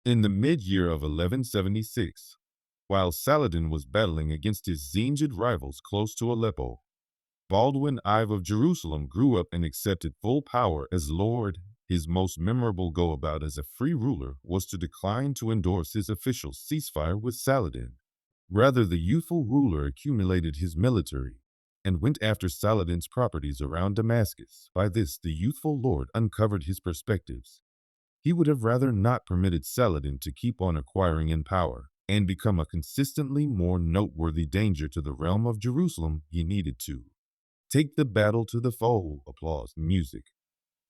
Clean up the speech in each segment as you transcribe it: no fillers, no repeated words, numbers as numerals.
In the mid-year of 1176, while Saladin was battling against his Zengid rivals close to Aleppo, Baldwin IV of Jerusalem grew up and accepted full power as Lord. His most memorable go-about as a free ruler was to decline to endorse his official ceasefire with Saladin. Rather, the youthful ruler accumulated his military and went after Saladin's properties around Damascus. By this, the youthful lord uncovered his perspectives. He would have rather not permitted Saladin to keep on acquiring in power and become a consistently more noteworthy danger to the realm of Jerusalem. He needed to take the battle to the foe. Applause, music.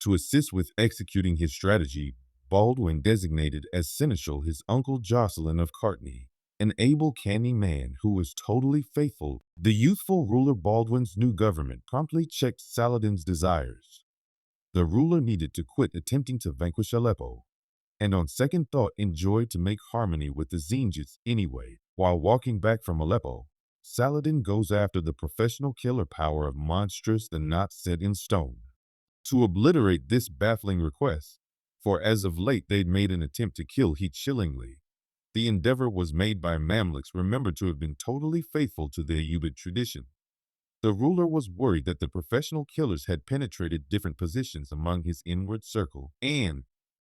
To assist with executing his strategy, Baldwin designated as seneschal his uncle Jocelyn of Cartney, an able canny man who was totally faithful. The youthful ruler Baldwin's new government promptly checked Saladin's desires. The ruler needed to quit attempting to vanquish Aleppo, and on second thought enjoyed to make harmony with the Zengids anyway. While walking back from Aleppo, Saladin goes after the professional killer power of monstrous the not set in stone. To obliterate this baffling request, for as of late they'd made an attempt to kill he chillingly. The endeavor was made by Mamluks remembered to have been totally faithful to the Ayyubid tradition. The ruler was worried that the professional killers had penetrated different positions among his inward circle, and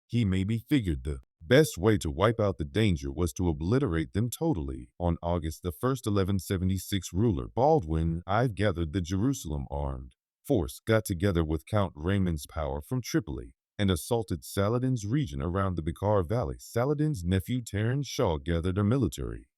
he maybe figured the best way to wipe out the danger was to obliterate them totally. On August the 1st, 1176, ruler Baldwin IV gathered the Jerusalem armed force, got together with Count Raymond's power from Tripoli, and assaulted Saladin's region around the Beqar Valley. Saladin's nephew Taran Shah gathered a military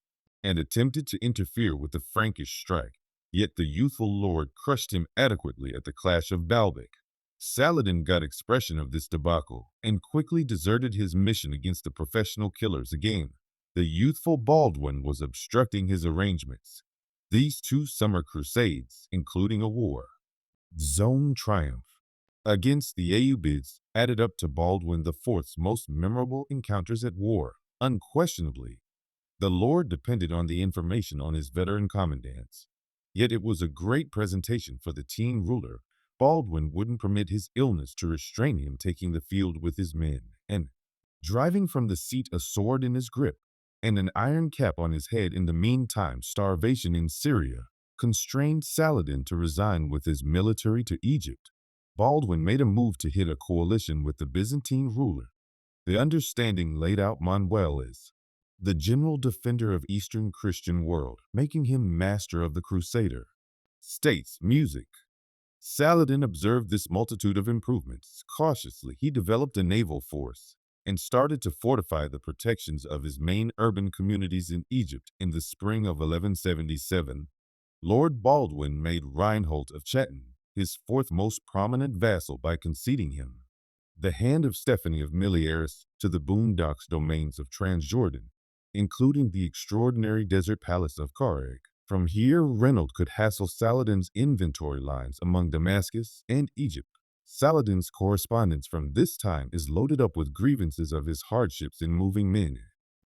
and attempted to interfere with the Frankish strike, yet the youthful lord crushed him adequately at the Clash of Baalbek. Saladin got expression of this debacle and quickly deserted his mission against the professional killers again. The youthful Baldwin was obstructing his arrangements. These two summer crusades, including a war zone triumph against the Ayyubids, added up to Baldwin IV's most memorable encounters at war. Unquestionably, the Lord depended on the information on his veteran commandants. Yet it was a great presentation for the teen ruler. Baldwin wouldn't permit his illness to restrain him taking the field with his men, and driving from the seat a sword in his grip and an iron cap on his head. In the meantime, starvation in Syria constrained Saladin to resign with his military to Egypt. Baldwin made a move to hit a coalition with the Byzantine ruler. The understanding laid out Manuel as the general defender of Eastern Christian world, making him master of the crusader states. Music. Saladin observed this multitude of improvements. Cautiously, he developed a naval force and started to fortify the protections of his main urban communities in Egypt. In the spring of 1177, Lord Baldwin made Raynald of Chatillon his fourth most prominent vassal by conceding him the hand of Stephanie of Miliaris to the boondocks domains of Transjordan, including the extraordinary desert palace of Karag. From here, Raynald could hassle Saladin's inventory lines among Damascus and Egypt. Saladin's correspondence from this time is loaded up with grievances of his hardships in moving men.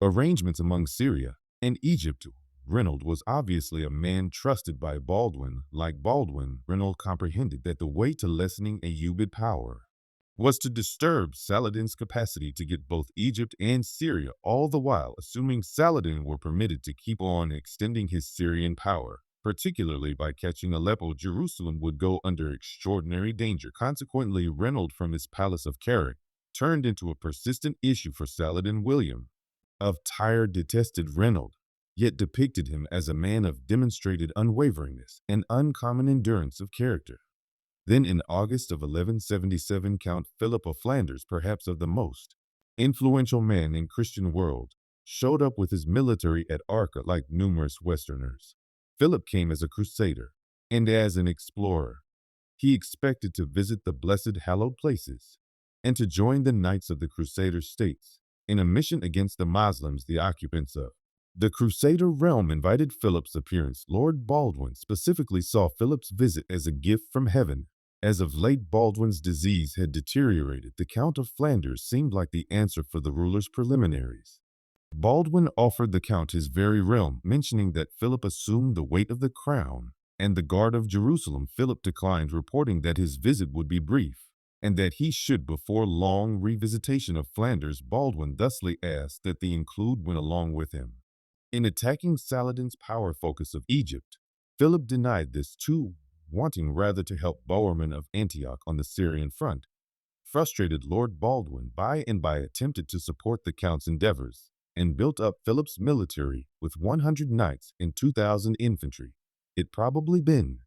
Arrangements among Syria and Egypt. Raynald was obviously a man trusted by Baldwin. Like Baldwin, Raynald comprehended that the way to lessening Ayyubid power was to disturb Saladin's capacity to get both Egypt and Syria, all the while assuming Saladin were permitted to keep on extending his Syrian power, particularly by catching Aleppo. Jerusalem would go under extraordinary danger. Consequently, Raynald from his palace of Carrick turned into a persistent issue for Saladin. William of Tyre detested Raynald, yet depicted him as a man of demonstrated unwaveringness and uncommon endurance of character. Then in August of 1177, Count Philip of Flanders, perhaps of the most influential man in Christian world, showed up with his military at Arca. Like numerous Westerners, Philip came as a crusader and as an explorer. He expected to visit the blessed hallowed places and to join the Knights of the Crusader states in a mission against the Muslims, the occupants of the Crusader realm. Invited Philip's appearance. Lord Baldwin specifically saw Philip's visit as a gift from heaven. As of late, Baldwin's disease had deteriorated. The Count of Flanders seemed like the answer for the ruler's preliminaries. Baldwin offered the Count his very realm, mentioning that Philip assumed the weight of the crown and the guard of Jerusalem. Philip declined, reporting that his visit would be brief and that he should, before long revisitation of Flanders, Baldwin thusly asked that the include went along with him. In attacking Saladin's power focus of Egypt, Philip denied this too, wanting rather to help Bohemond of Antioch on the Syrian front. Frustrated, Lord Baldwin by and by attempted to support the Count's endeavors, and built up Philip's military with 100 knights and 2,000 infantry. It probably been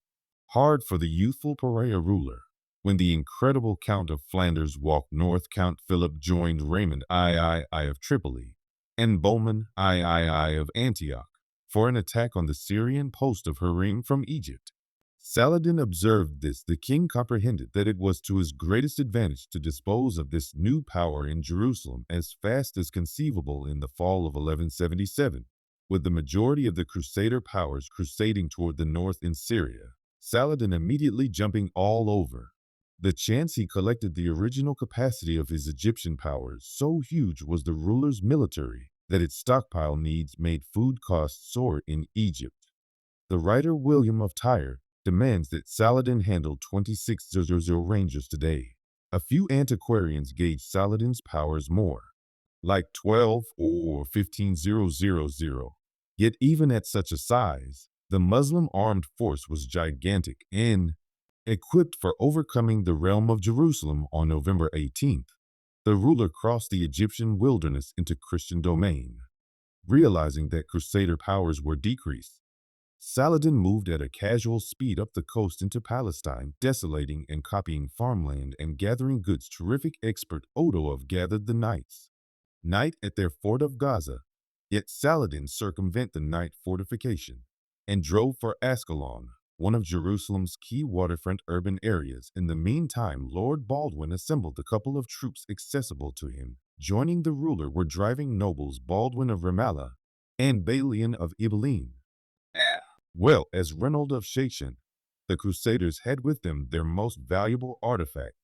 hard for the youthful pariah ruler. When the incredible Count of Flanders walked north, Count Philip joined Raymond III of Tripoli and Bohemond III of Antioch for an attack on the Syrian post of Harim from Egypt. Saladin observed this. The king comprehended that it was to his greatest advantage to dispose of this new power in Jerusalem as fast as conceivable in the fall of 1177, with the majority of the crusader powers crusading toward the north in Syria. Saladin immediately jumping all over the chance. He collected the original capacity of his Egyptian powers. So huge was the ruler's military that its stockpile needs made food costs soar in Egypt. The writer William of Tyre demands that Saladin handle 26,000 rangers today. A few antiquarians gauge Saladin's powers more, like 12 or 15,000. Yet even at such a size, the Muslim armed force was gigantic and equipped for overcoming the realm of Jerusalem. On November 18th, the ruler crossed the Egyptian wilderness into Christian domain. Realizing that crusader powers were decreased, Saladin moved at a casual speed up the coast into Palestine, desolating and copying farmland and gathering goods. Terrific expert Odo of gathered the knights at their fort of Gaza. Yet Saladin circumvented the night fortification and drove for Ascalon, one of Jerusalem's key waterfront urban areas. In the meantime, Lord Baldwin assembled a couple of troops accessible to him. Joining the ruler were driving nobles Baldwin of Ramallah and Balian of Ibelin, well as Raynald of Chatillon. The crusaders had with them their most valuable artifact,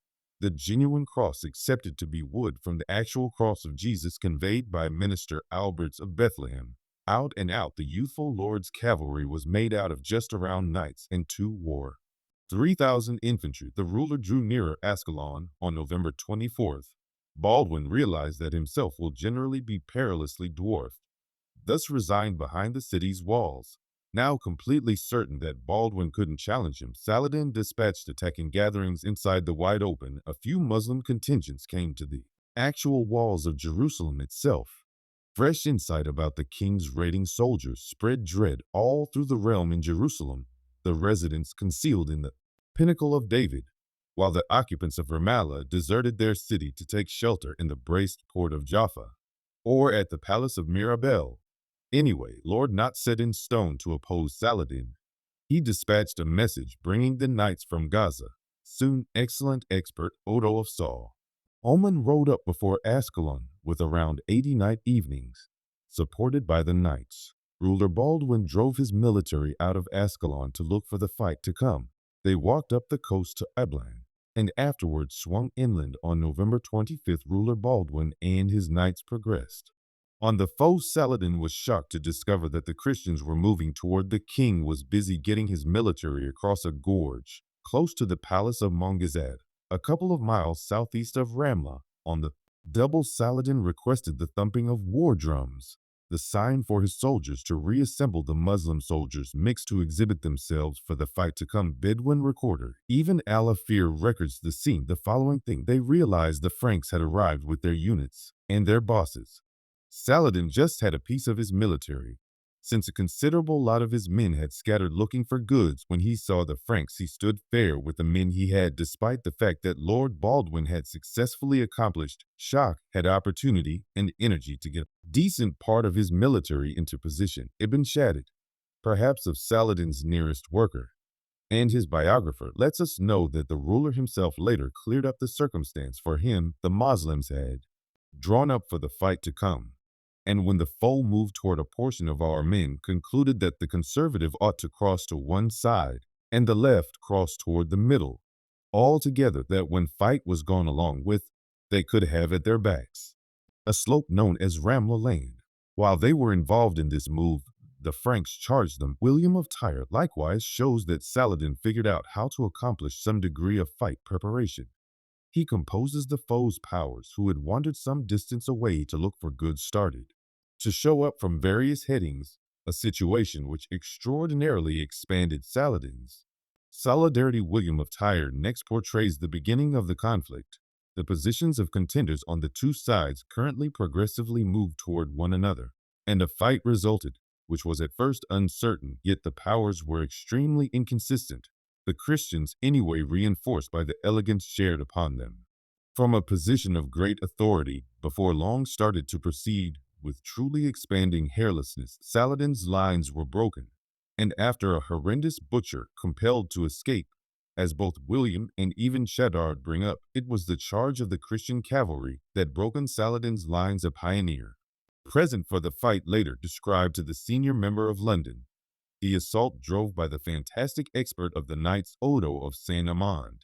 the genuine cross, accepted to be wood from the actual cross of Jesus conveyed by minister Albert of Bethlehem. Out and out, the youthful lord's cavalry was made out of just around knights and 3,000 infantry. The ruler drew nearer Ascalon on November 24th. Baldwin realized that himself will generally be perilously dwarfed, thus resigned behind the city's walls. Now completely certain that Baldwin couldn't challenge him, Saladin dispatched attacking gatherings inside the wide open. A few Muslim contingents came to the actual walls of Jerusalem itself. Fresh insight about the king's raiding soldiers spread dread all through the realm. In Jerusalem, the residents concealed in the pinnacle of David, while the occupants of Ramallah deserted their city to take shelter in the braced port of Jaffa, or at the palace of Mirabel. Anyway, Lord not set in stone to oppose Saladin, he dispatched a message bringing the knights from Gaza. Soon, excellent expert Odo of Saul Oman rode up before Ascalon with around 80 night evenings, supported by the knights. Ruler Baldwin drove his military out of Ascalon to look for the fight to come. They walked up the coast to Ablan, and afterwards swung inland. On November 25th, Ruler Baldwin and his knights progressed on the foe. Saladin was shocked to discover that the Christians were moving toward the king was busy getting his military across a gorge close to the palace of Montigsard, a couple of miles southeast of Ramla. On the double, Saladin requested the thumping of war drums, the sign for his soldiers to reassemble. The Muslim soldiers mixed to exhibit themselves for the fight to come. Bedouin recorder Ibn al-Afir records the scene. The following thing: they realized the Franks had arrived with their units and their bosses. Saladin just had a piece of his military, since a considerable lot of his men had scattered looking for goods. When he saw the Franks, he stood fair with the men he had, despite the fact that Lord Baldwin had successfully accomplished shock, had opportunity and energy to get a decent part of his military into position. Ibn Shaddad, perhaps of Saladin's nearest worker, and his biographer, lets us know that the ruler himself later cleared up the circumstance for him. The Moslems had drawn up for the fight to come, and when the foe moved toward, a portion of our men concluded that the conservative ought to cross to one side and the left cross toward the middle, altogether, that when fight was gone along with, they could have at their backs a slope known as Ramla Lane. While they were involved in this move, the Franks charged them. William of Tyre likewise shows that Saladin figured out how to accomplish some degree of fight preparation. He composes the foe's powers who had wandered some distance away to look for goods started, to show up from various headings, a situation which extraordinarily expanded Saladin's solidarity. William of Tyre next portrays the beginning of the conflict. The positions of contenders on the two sides currently progressively moved toward one another, and a fight resulted, which was at first uncertain, yet the powers were extremely inconsistent, the Christians anyway reinforced by the elegance shared upon them. From a position of great authority, before long started to proceed with truly expanding hairlessness, Saladin's lines were broken, and after a horrendous butcher compelled to escape, as both William and even Shaddard bring up, it was the charge of the Christian cavalry that broken Saladin's lines. A pioneer, present for the fight, later described to the senior member of London, the assault drove by the fantastic expert of the Knights Odo of Saint Amand.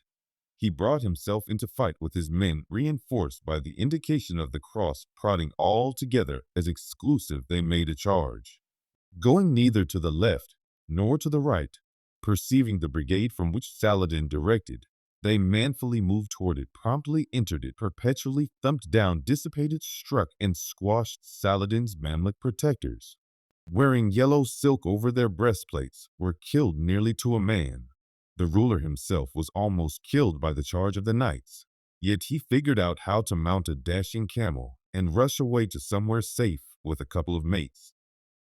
He brought himself into fight with his men, reinforced by the indication of the cross, prodding all together as exclusive they made a charge. Going neither to the left nor to the right, perceiving the brigade from which Saladin directed, they manfully moved toward it, promptly entered it, perpetually thumped down, dissipated, struck, and squashed Saladin's Mamluk protectors, wearing yellow silk over their breastplates, were killed nearly to a man. The ruler himself was almost killed by the charge of the knights, yet he figured out how to mount a dashing camel and rush away to somewhere safe with a couple of mates.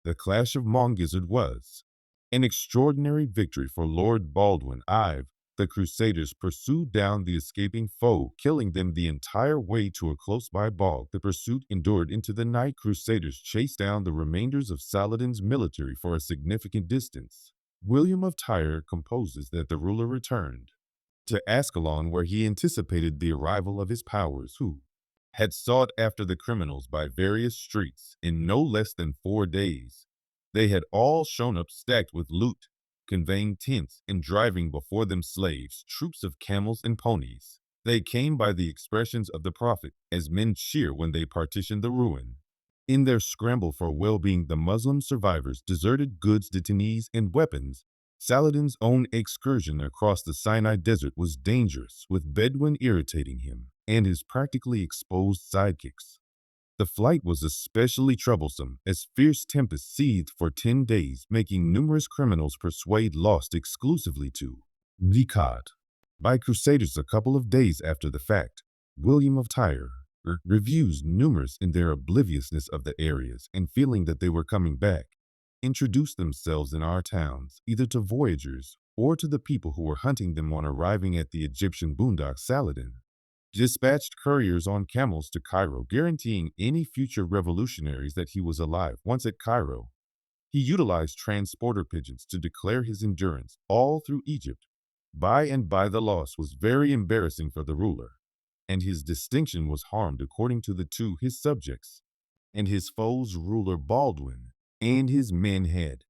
The Clash of Montigsard was an extraordinary victory for Lord Baldwin IV. The Crusaders pursued down the escaping foe, killing them the entire way to a close-by bog. The pursuit endured into the night. Crusaders chased down the remainders of Saladin's military for a significant distance. William of Tyre composes that the ruler returned to Ascalon, where he anticipated the arrival of his powers, who had sought after the criminals by various streets in no less than 4 days. They had all shown up stacked with loot, conveying tents and driving before them slaves, troops of camels and ponies. They came by the expressions of the prophet, as men cheer when they partition the ruin. In their scramble for well-being, the Muslim survivors deserted goods, detainees, and weapons. Saladin's own excursion across the Sinai desert was dangerous, with Bedouin irritating him and his practically exposed sidekicks. The flight was especially troublesome, as fierce tempests seethed for 10 days, making numerous criminals persuade lost exclusively to be caught by crusaders. A couple of days after the fact, William of Tyre reviews, numerous in their obliviousness of the areas and feeling that they were coming back, introduced themselves in our towns, either to voyagers or to the people who were hunting them. On arriving at the Egyptian boondocks, Saladin dispatched couriers on camels to Cairo, guaranteeing any future revolutionaries that he was alive. Once at Cairo, he utilized transporter pigeons to declare his endurance all through Egypt. By and by, the loss was very embarrassing for the ruler, and his distinction was harmed, according to the two, his subjects and his foes. Ruler Baldwin and his men had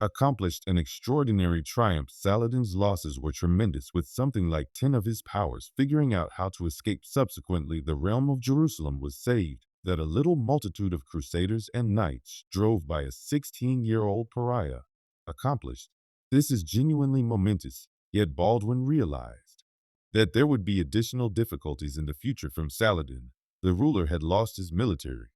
accomplished an extraordinary triumph. Saladin's losses were tremendous, with something like 10 of his powers figuring out how to escape. Subsequently, the realm of Jerusalem was saved, that a little multitude of crusaders and knights drove by a 16-year-old pariah accomplished. This is genuinely momentous, yet Baldwin realized that there would be additional difficulties in the future from Saladin. The ruler had lost his military,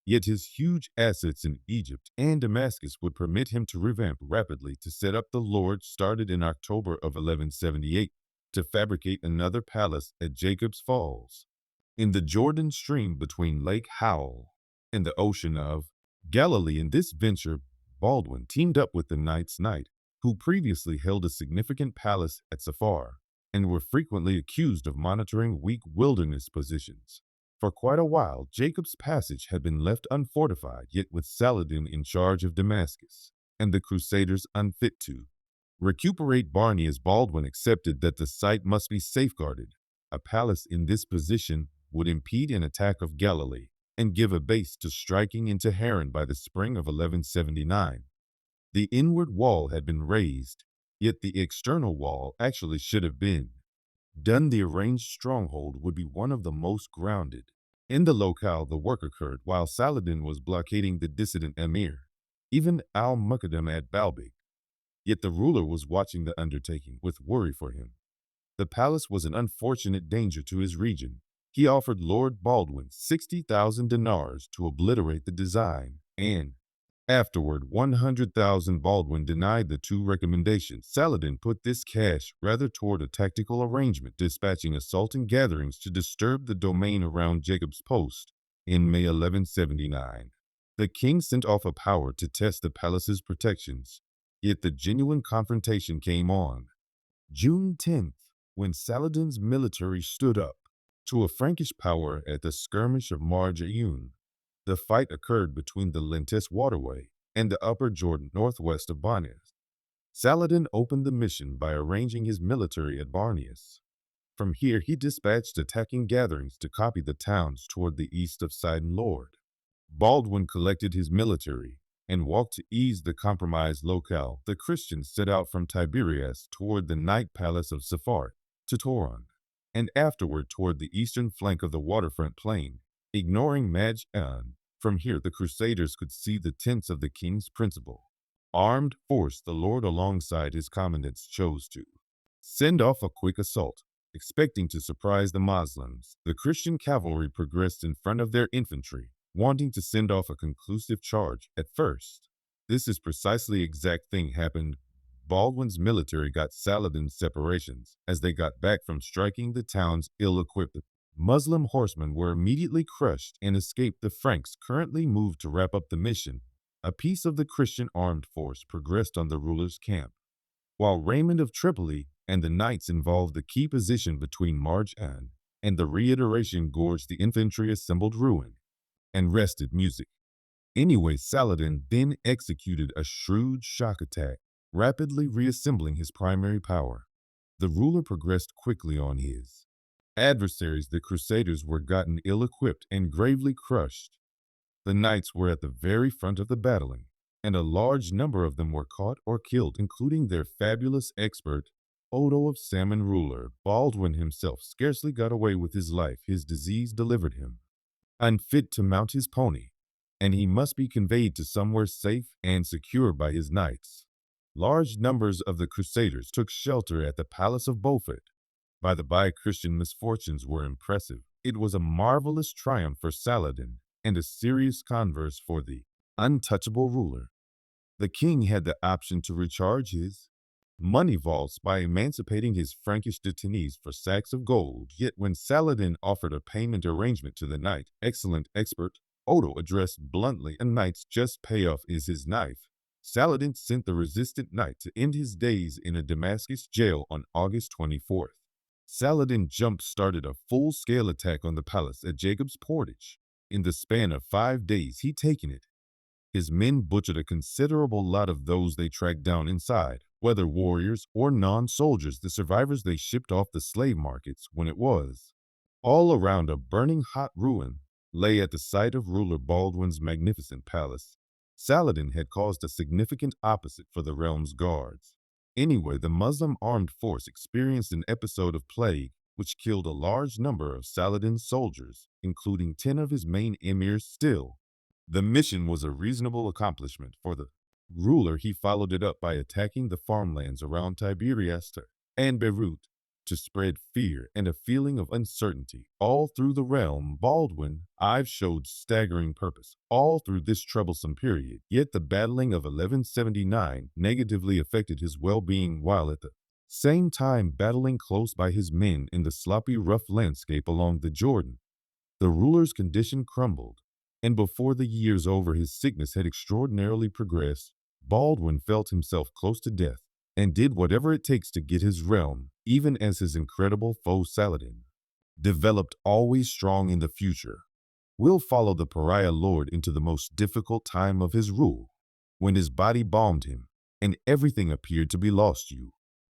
yet his huge assets in Egypt and Damascus would permit him to revamp rapidly. To set up, the Lord started in October of 1178 to fabricate another palace at Jacob's Falls, in the Jordan stream between Lake Howell and the Ocean of Galilee. In this venture, Baldwin teamed up with the Knights Knight, who previously held a significant palace at Safar and were frequently accused of monitoring weak wilderness positions. For quite a while, Jacob's Passage had been left unfortified, yet with Saladin in charge of Damascus, and the Crusaders unfit to recuperate Barney, as Baldwin accepted that the site must be safeguarded. A palace in this position would impede an attack of Galilee and give a base to striking into Haran. By the spring of 1179, the inward wall had been raised, yet the external wall actually should have been done. The arranged stronghold would be one of the most grounded in the locale. The work occurred while Saladin was blockading the dissident emir, even al-Muqaddam at Balbek. Yet the ruler was watching the undertaking with worry for him. The palace was an unfortunate danger to his region. He offered Lord Baldwin 60,000 dinars to obliterate the design, and afterward 100,000. Baldwin denied the two recommendations. Saladin put this cash rather toward a tactical arrangement, dispatching assaulting gatherings to disturb the domain around Jacob's Post. In May 1179, the king sent off a power to test the palace's protections, yet the genuine confrontation came on June 10th, when Saladin's military stood up to a Frankish power at the Skirmish of Marj Ayun. The fight occurred between the Lentes waterway and the upper Jordan northwest of Barnias. Saladin opened the mission by arranging his military at Barnias. From here, he dispatched attacking gatherings to copy the towns toward the east of Sidon Lord. Baldwin collected his military and walked to ease the compromised locale. The Christians set out from Tiberias toward the night palace of Sephar to Toron, and afterward toward the eastern flank of the waterfront plain, ignoring Marj Ayun. From here, the crusaders could see the tents of the king's principal armed force. The Lord alongside his commandants chose to send off a quick assault, expecting to surprise the Muslims. The Christian cavalry progressed in front of their infantry, wanting to send off a conclusive charge at first. This is precisely the exact thing happened. Baldwin's military got Saladin's separations as they got back from striking the towns ill-equipped. Muslim horsemen were immediately crushed and escaped. The Franks currently moved to wrap up the mission. A piece of the Christian armed force progressed on the ruler's camp, while Raymond of Tripoli and the knights involved the key position between Marj Ayun and the reiteration gorged the infantry assembled ruin and rested music. Anyway, Saladin then executed a shrewd shock attack, rapidly reassembling his primary power. The ruler progressed quickly on his adversaries. The crusaders were gotten ill-equipped and gravely crushed. The knights were at the very front of the battling, and a large number of them were caught or killed, including their fabulous expert, Odo of Salmon ruler. Baldwin himself scarcely got away with his life. His disease delivered him unfit to mount his pony, and he must be conveyed to somewhere safe and secure by his knights. Large numbers of the crusaders took shelter at the palace of Beaufort. By the by, Christian misfortunes were impressive. It was a marvelous triumph for Saladin and a serious converse for the untouchable ruler. The king had the option to recharge his money vaults by emancipating his Frankish detainees for sacks of gold. Yet when Saladin offered a payment arrangement to the knight, excellent expert Odo addressed bluntly, "A knight's just payoff is his knife." Saladin sent the resistant knight to end his days in a Damascus jail on August 24th. Saladin jump-started a full-scale attack on the palace at Jacob's Portage. In the span of 5 days, he'd taken it. His men butchered a considerable lot of those they tracked down inside, whether warriors or non-soldiers. The survivors they shipped off the slave markets. When it was all around, a burning hot ruin lay at the site of ruler Baldwin's magnificent palace. Saladin had caused a significant opposite for the realm's guards. Anyway, the Muslim armed force experienced an episode of plague which killed a large number of Saladin's soldiers, including 10 of his main emirs. Still, the mission was a reasonable accomplishment for the ruler. He followed it up by attacking the farmlands around Tiberias and Beirut to spread fear and a feeling of uncertainty all through the realm. Baldwin IV showed staggering purpose all through this troublesome period, yet the battling of 1179 negatively affected his well-being while at the same time battling close by his men in the sloppy, rough landscape along the Jordan. The ruler's condition crumbled, and before the year's over, his sickness had extraordinarily progressed. Baldwin felt himself close to death and did whatever it takes to get his realm, even as his incredible foe Saladin developed always strong in the future. We'll follow the pariah lord into the most difficult time of his rule, when his body bombed him and everything appeared to be lost. You